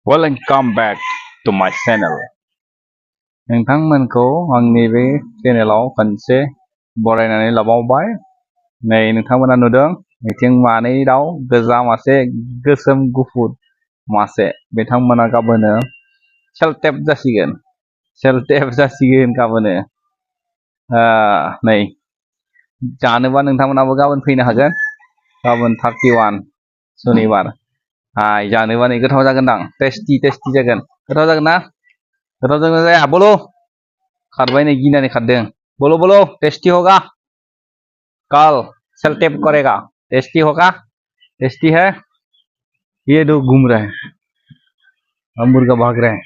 Welcome back to my channel. नोंथांमोनखौ आंनि बे चेनेलाव खनसे बरायनानै लाबावबाय। नै नोंथांमोना नुदों बिथिं मानै दाउ गोजा मासे गोसोम गुफुर मासे बिथांमोना गाबोनो सेलटेप जासिगोन गाबोनो। नै जानोबा नोंथांमोनाबो गाबोन फैनो हागोन। गाबोन 31 सुनिबार। जानोबा नै गोथाव जागोनदां, टेस्टि जागोन। गोथाव जागोन ना? गोथाव जागोन ना जाया? बोलो खारबाय नै गिनानै खारदों। बोलो टेस्टी होगा कल सेलटेप करेगा। टेस्टी होगा? टेस्टी है? ये दो घूम रहे हैं, मुर्गा भाग रहे हैं।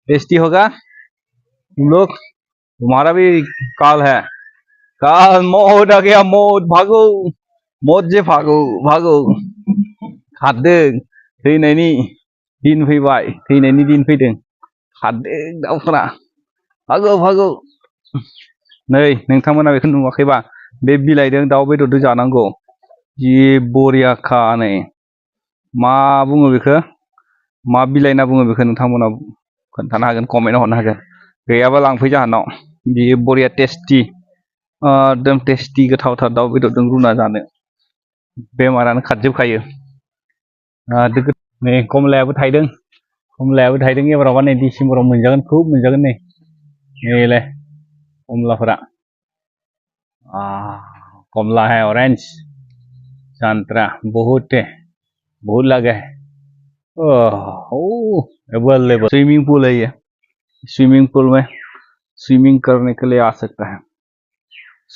टेस्टी होगा तुम लोग? तुम्हारा भी काल है। काल मौत आ गया, मौत भागो, मौत जे भागो खारदों। थैनायनि दिन फैबाय, थैनायनि दिन फैदों। खारदों दाउफोरा, भागो। नै नोंथांमोना बेखौ नुवाखैबा बे बिलाइजों दाउ बेदरजों जानांगौ, जि बरियाखा। नै मा बुङो बेखौ, मा बिलाइ होनना बुङो बेखौ नोंथांमोना खोन्थानो हागोन, कमेन्टआव हरनो हागोन। गैयाबा लांफै जाहानाव। बियो बरिया टेस्टि, एकदम टेस्टि गोथावथार दाउ बेदरजों रुना जानो। बेमारानो खारजोबखायो। नै कमलायाबो थाइदों एबारावबा नै डिसेम्बराव मोनजागोन, खुब मोनजागोन। नैलाय कमलाफोरा, कमला है ऑरेंज संतरा, बहुत लगे है। अवेलेबल स्विमिंग पूल है ये। स्विमिंग पूल में स्विमिंग करने के लिए आ सकता है।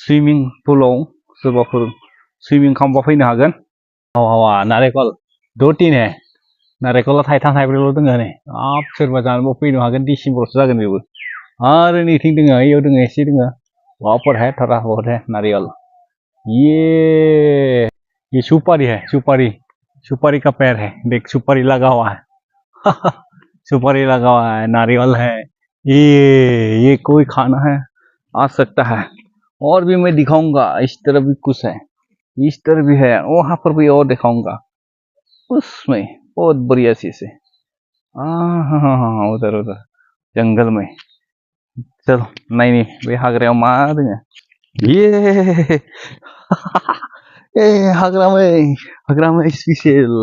स्विमिंग पूलाव सोरबाफोर स्विमिंग खालामबा फैनो हागोन। नारेंखल 2-3 है। नारेंखला थाइथाम थाइब्रैल' दङ नै। सोरबा जानोबा फैनो हागोन, डिसेम्बरावसो जागोन बेबो। आरो नैथिं दङ, इयाव दङ, एसे दङ। वहाँ पर है थोड़ा बहुत है नारियल। ये सुपारी है, सुपारी का पेड़ है। देख सुपारी लगा हुआ है। सुपारी लगा हुआ है, नारियल है। ये कोई खाना है, आ सकता है। और भी मैं दिखाऊंगा। इस तरफ भी कुछ है, इस तरफ भी है, वहां पर भी और दिखाऊंगा। उसमें बहुत बढ़िया चीज है। हाँ, उधर जंगल में। चलो नहीं बे हाग्रायाव मा दोङो? ये हाग्रामा स्पेशल।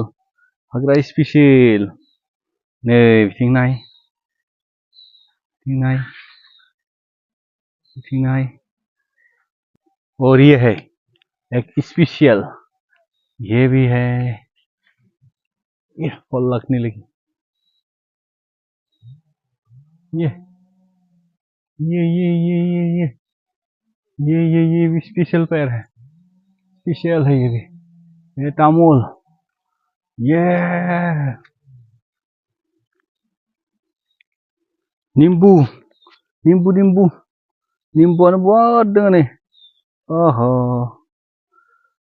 नै बिथिं नाय। और ये है एक स्पेशल, ये भी है। ये फल लगने लगी। ये भी स्पेशल पेड़ है, स्पेशल है ये भी। ये तामुल, ये नींबूआनो बहुत दङ नै।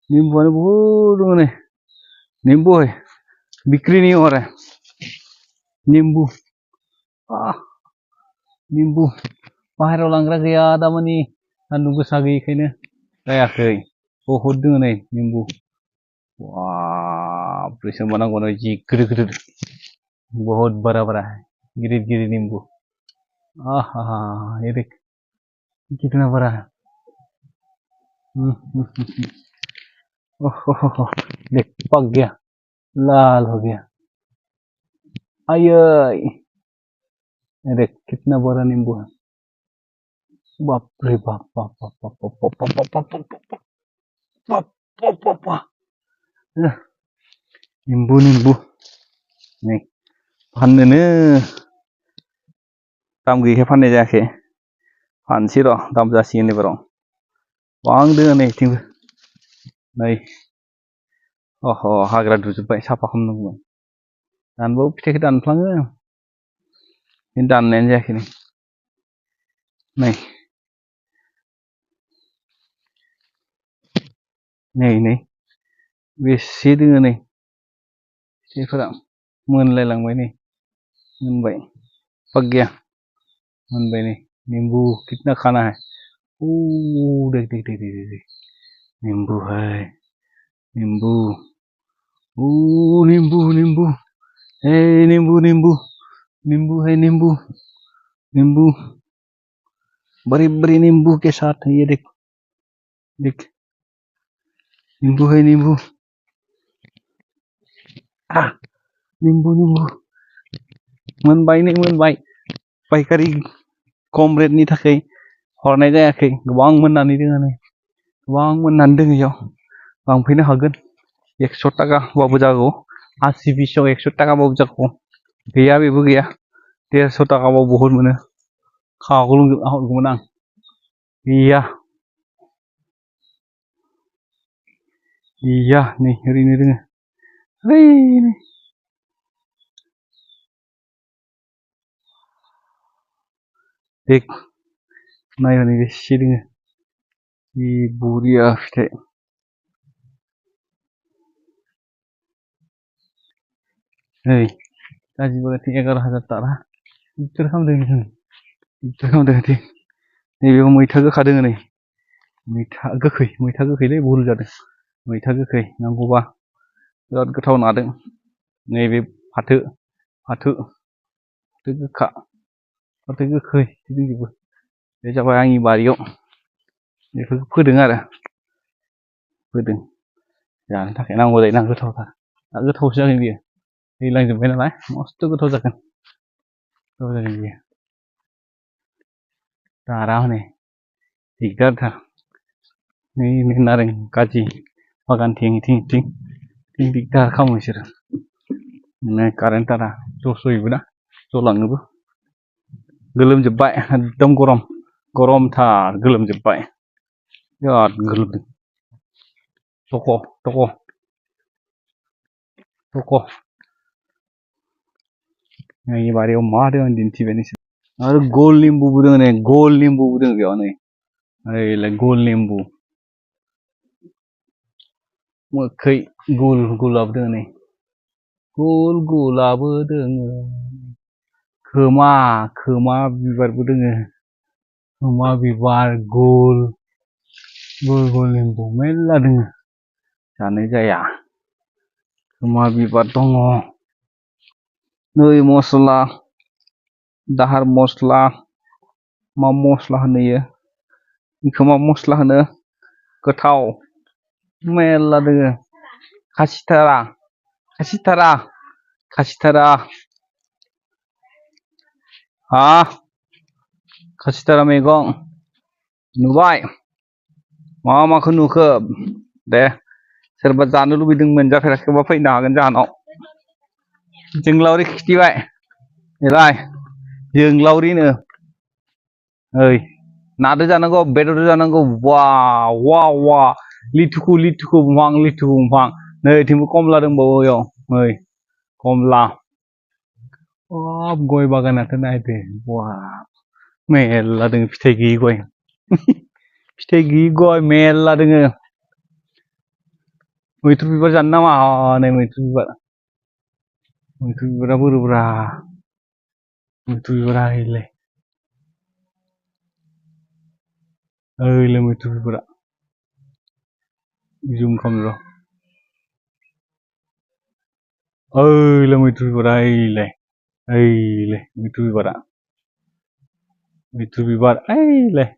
नींबूआनो बहुत दङ नै। नींबू है, बिक्री नहीं हो रहा है। नींबू बाहेराव लांग्रा गैया दामानि, सान्दुं गोसा गैयैखायनो जायाखै। बहुत दङ नै नींबू। बाप रे, सोंबानांगौ नै जि गिदिर बहुत बड़ा है, गिदिर नींबू। ये देख कितना बड़ा है। देख पक गया, लाल हो गया। देख कितना बड़ा नींबू है। बाप रे बाप। नींबू नै फाननोनो दाम गैयैखाय फाननाय जायाखै। फानसै र', दाम जासिगोन एबाराव। गोबां दोङो नै बिथिंबो। नै हाग्रा दुजोब्बाय, साफा खालामनांगौमोन। दानबाबो फिथाइखौ दानफ्लाङो, दाननायानो जायाखै। नै बेसे दोङो नै फिथाइफोरा। मोनलायलांबाय नै, मोनबाय। पक गया, मोनबाय नै। नींबू कितना खाना है। देख नींबू है, नींबू। नींबू नींबू नींबू है नींबू नींबू बड़े बड़े नींबू के साथ है ये देख देख नींबू है नींबू नींबू नींबू मोनबाय नै मोनबाय पाइकारि खम रेटनि थाखाय हरनाय जायाखै गोबां मोननानै दोङो नै गोबां मोननानै दोङो इयाव लांफैनो हागोन 100 टाकाबाबो जागौ 80 पिसाव 100 टाकाबाबो जागौ गैया बेबो गैया 150 टाकाबाबो बहुत मोनो खावखौ लोंजोबना हरगौमोन आं गैया गैया नै ओरैनो दोङो ओइ देख नायनानै बेसे दोङो जि बरिया फिथाइ नै गाजिबाथाय 11,000 टाका बिथोर खालामदों जों बिथोर खालामदों दे नैबेयाव मैथा गोखा दोङो नै मैथा गोखैलै भुल जादों मैथा गोखै नांगौबा बिराद गोथाव नादों नैबे फाथो गोखा फाथो गोखै दंजोबो बे जाबाय आंनि बारियाव बेफोरखौ फोदों आरो फोदों जानो थाखाय नांगौ जायोना गोथावथार गोथावसो जागोन बियो दैलांजोब्बाय नालाय मस्थ' गोथाव जागोन बियो दारा हनै दिगदारथार नै नारें काजि बागान थिं दिगदार खालामो बिसोरो नै कारेन्ट तारा जसोयोबो ना जलाङोबो गोलोमजोब्बाय एकदम गरमथार गोलोमजोब्बाय बिराद गोलोमदों तक' नै बारियाव मा दं दिन्थिबाय नोंसोर आरो गल निम्बुबो दङ नै गल निम्बुबो दङ बेयाव नै ओइलाय गल निम्बु मोखै गुलाबो दङ नै गुलाबो दोङो खोमा बिबारबो दोङो खोमा बिबार गुल निम्बु मेरला दोङो जानाय जाया खोमा बिबार दङ नै मस्ला दाहार मस्ला मा मस्ला होनो इयो इखौ मा मस्ला होनो गोथाव मेरला दोङो खासिथारा खासिथारा मैगं नुबाय माखौ नुखो दे सोरबा जानो लुबैदों मोनजाफेराखैबा फैनो हागोन जाहानाव जोंग्लावरि खिथिबाय एलाय जोंग्लावरिनो ओइ नादो जानांगौ बेदरजों जानांगौ वा लिथुखु दंफां नै इथिंबो कमला दंबावो इयाव नै कमला गय बागानाथ' नायदो मेरला दोङो फिथाइ गैयि गय मेरला दोङो मैथ्रु बिबार जानो नामा नै मैथ्रु बिबारा बोरोब्रा मैथ्रु बिबारा ओइलाय मैथ्रु बिबारा जुम खालामनो र' ओइलाय मैथ्रु बिबारा ओइलाय मैथ्रु बिबार ओइलाय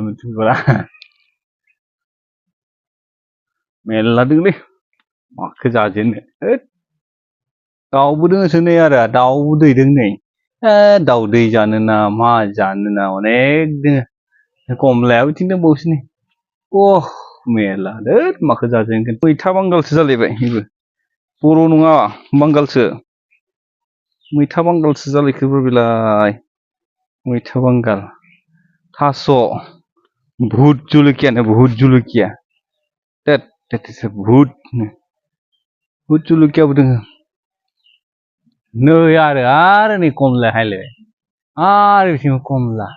मैथ्रु बिबारा मेरला दोंलै माखौ जाजेननो दाउबो दोङोसो नै आरो दाउबो दैदों नै दाउदै जानो ना मा जानो ना अनेक दोङो कमलाया बिथिं दंबावोसो नै मेरला माखौ जाजेनगोन मैथा बांगालसो जालायबाय बेबो बर' नङा बांगालसो मैथा बांगालसो जालायखोबो बेलाय मैथा बांगाल थास' भुट जुलुकिया भुट जुलुकियाबो दोङो नै आरो नै कमलाहायलाय आरो बिथिं कमला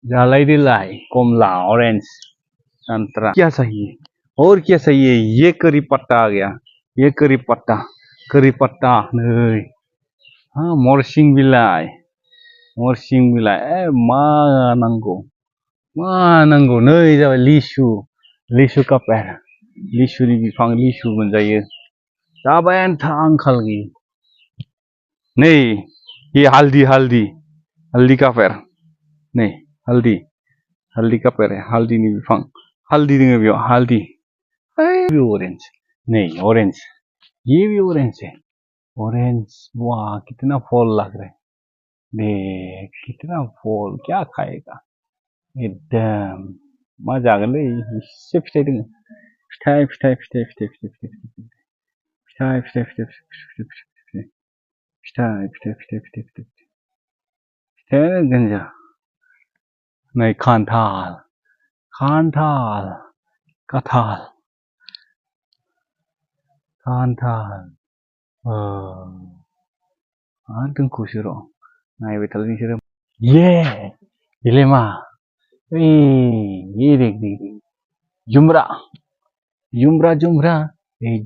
जालायदोलाय कमला ऑरेंज संतरा क्या चाहिए और क्या चाहिए ये करी पत्ता आ गया ये करी पत्ता नै मरसिं बिलाइ मा नांगौ नै जाबाय लिसु का पेड़ लिसुनि बिफां लिसु मोनजायो जाबायानो था आंखाल गैयि नै ये हालदि का पेड़ नै हालदि का पेड़ हालदिनि बिफां हालदि दोङो बेयाव हालदि भी ऑरेंज नहीं ऑरेंज ये भी ऑरेंज है ऑरेंज वाह कितना फल लग रहा है देख कितना फल क्या खाएगा एकदम मा जागोनलै एसे फिथाइ दोङो फिथाइ गोजा नै खान्थाल कथाल आरो दोंखौसो र' नायबाय थालाय नोंसोरो ये बेलाय मा ओइ ये देख जुमब्रा ए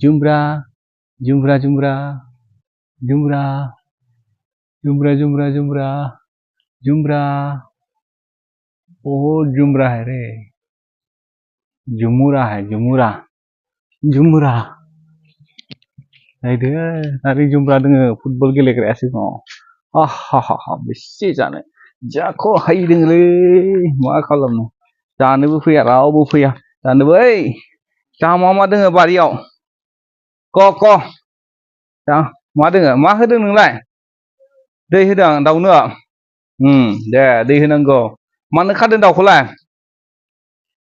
जुमब्रा बहुत जुमरा है रे जुमुरा है जुमुरा नायदो आरो जुमब्रा दोङो फुटबल गेलेग्राया सिगाङाव आहा बेसे जानो जाख' हायै दोङोलै मा खालामनो जानोबो फैया रावबो फैया जानोबो ओइ जाहा मा दोङो बारियाव क जा मा दोङो मा होदों नोंलाय दै होदों दाउनो दे दै होनांगौ मानो खादों दाउखौलाय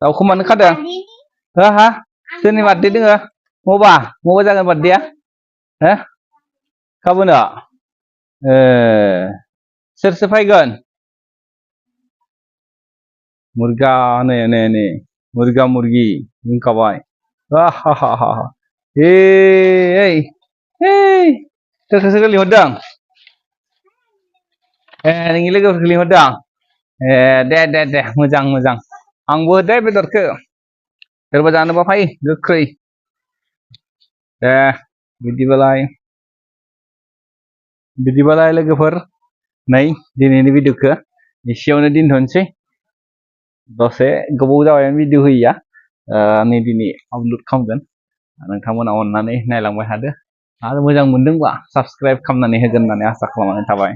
दाउखौ मानो खादों हा सोरनि बार्थडे दोङो मबा जागोन बार्थडेया हो गाबोनो सोर फैगोन मुर्गा नै मुर्गा मुर्गि बुंखाबाय आहा ओइ सोरखौ लिंहरदों नोंनि लोगोफोरखौ लिंहरदों दे मोजां आंबो दे बेदरखौ सोरबा जानोबा फै गोख्रै दे बिदिबालाय लोगोफोर नै दिनैनि भिडिअखौ एसेयावनो दोनथ'नोसै दसे गोबाव जाबाय भिडिअ होयैया नै दिनै आपल'ड खालामगोन नोंथांमोना अननानै नायलांबाय थादो आरो मोजां मोनदोंबा साबस्क्राइब खालामनानै होगोन होननानै आसा खालामनानै थाबाय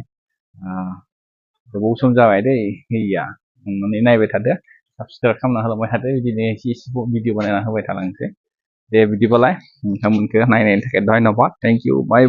गोबाव सम जाबाय दै होयैया अननानै नायबाय थादो साबस्क्राइब खालामना होलांबाय थादो बिदिनो एसे भिडिअ बानायना होबाय थालांसै दे बिदिबालाय नोंथांमोनखौ नायनायनि थाखाय धन्यबाद थेंक इउ बाय